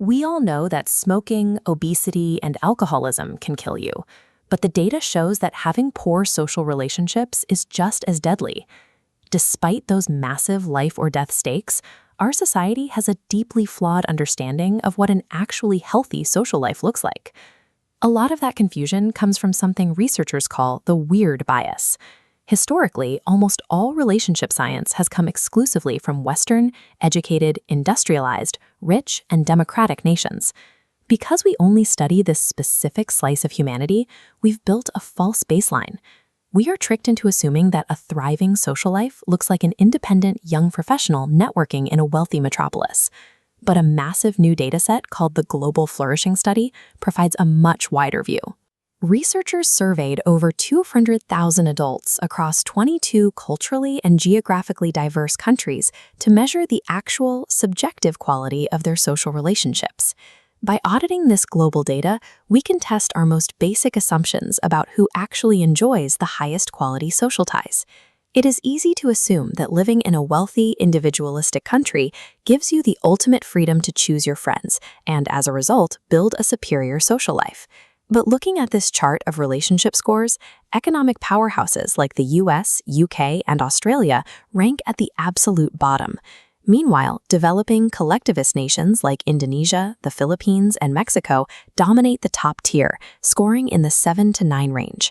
We all know that smoking, obesity, and alcoholism can kill you, but the data shows that having poor social relationships is just as deadly. Despite those massive life or death stakes, our society has a deeply flawed understanding of what an actually healthy social life looks like. A lot of that confusion comes from something researchers call the weird bias. Historically, almost all relationship science has come exclusively from Western, educated, industrialized, rich, and democratic nations. Because we only study this specific slice of humanity, we've built a false baseline. We are tricked into assuming that a thriving social life looks like an independent young professional networking in a wealthy metropolis. But a massive new dataset called the Global Flourishing Study provides a much wider view. Researchers surveyed over 200,000 adults across 22 culturally and geographically diverse countries to measure the actual, subjective quality of their social relationships. By auditing this global data, we can test our most basic assumptions about who actually enjoys the highest quality social ties. It is easy to assume that living in a wealthy, individualistic country gives you the ultimate freedom to choose your friends and, as a result, build a superior social life. But looking at this chart of relationship scores, economic powerhouses like the US, UK, and Australia rank at the absolute bottom. Meanwhile, developing collectivist nations like Indonesia, the Philippines, and Mexico dominate the top tier, scoring in the 7 to 9 range.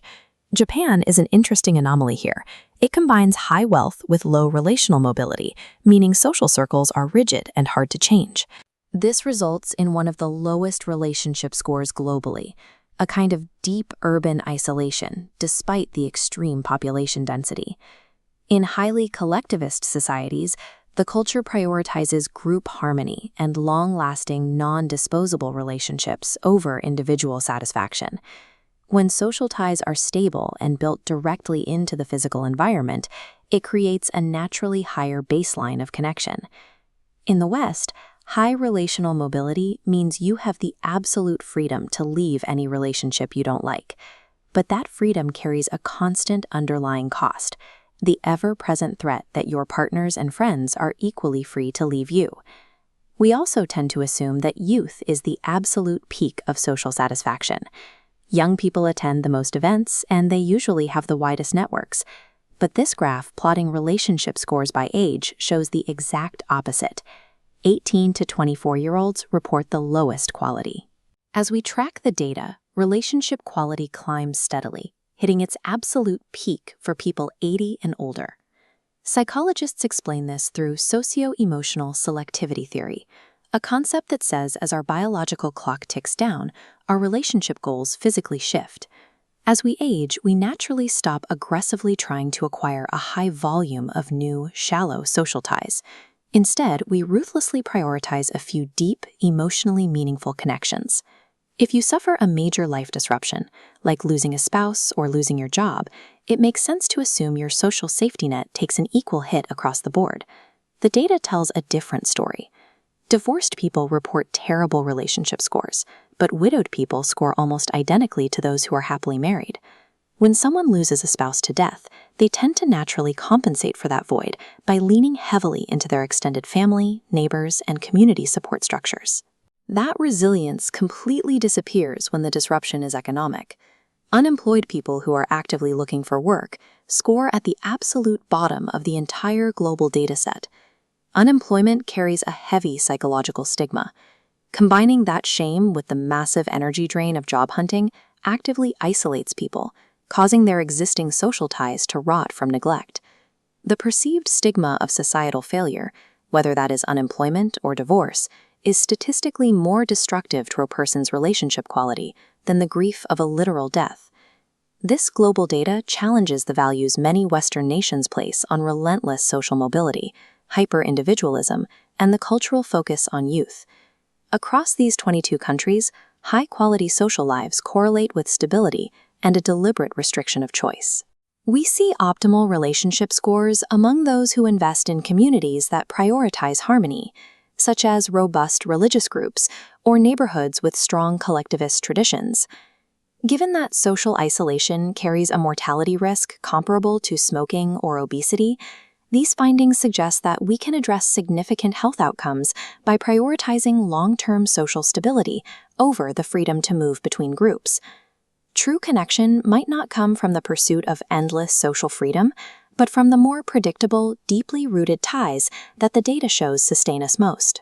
Japan is an interesting anomaly here. It combines high wealth with low relational mobility, meaning social circles are rigid and hard to change. This results in one of the lowest relationship scores globally, a kind of deep urban isolation despite the extreme population density. In highly collectivist societies, the culture prioritizes group harmony and long-lasting, non-disposable relationships over individual satisfaction. When social ties are stable and built directly into the physical environment, it creates a naturally higher baseline of connection. In the West, high relational mobility means you have the absolute freedom to leave any relationship you don't like. But that freedom carries a constant underlying cost, the ever-present threat that your partners and friends are equally free to leave you. We also tend to assume that youth is the absolute peak of social satisfaction. Young people attend the most events, and they usually have the widest networks. But this graph plotting relationship scores by age shows the exact opposite. 18 to 24-year-olds report the lowest quality. As we track the data, relationship quality climbs steadily, hitting its absolute peak for people 80 and older. Psychologists explain this through socio-emotional selectivity theory, a concept that says as our biological clock ticks down, our relationship goals physically shift. As we age, we naturally stop aggressively trying to acquire a high volume of new, shallow social ties. Instead, we ruthlessly prioritize a few deep, emotionally meaningful connections. If you suffer a major life disruption, like losing a spouse or losing your job, it makes sense to assume your social safety net takes an equal hit across the board. The data tells a different story. Divorced people report terrible relationship scores, but widowed people score almost identically to those who are happily married. When someone loses a spouse to death, they tend to naturally compensate for that void by leaning heavily into their extended family, neighbors, and community support structures. That resilience completely disappears when the disruption is economic. Unemployed people who are actively looking for work score at the absolute bottom of the entire global dataset. Unemployment carries a heavy psychological stigma. Combining that shame with the massive energy drain of job hunting actively isolates people, causing their existing social ties to rot from neglect. The perceived stigma of societal failure, whether that is unemployment or divorce, is statistically more destructive to a person's relationship quality than the grief of a literal death. This global data challenges the values many Western nations place on relentless social mobility, hyper-individualism, and the cultural focus on youth. Across these 22 countries, high-quality social lives correlate with stability and a deliberate restriction of choice. We see optimal relationship scores among those who invest in communities that prioritize harmony, such as robust religious groups or neighborhoods with strong collectivist traditions. Given that social isolation carries a mortality risk comparable to smoking or obesity, These findings suggest that we can address significant health outcomes by prioritizing long-term social stability over the freedom to move between groups. True connection might not come from the pursuit of endless social freedom, but from the more predictable, deeply rooted ties that the data shows sustain us most.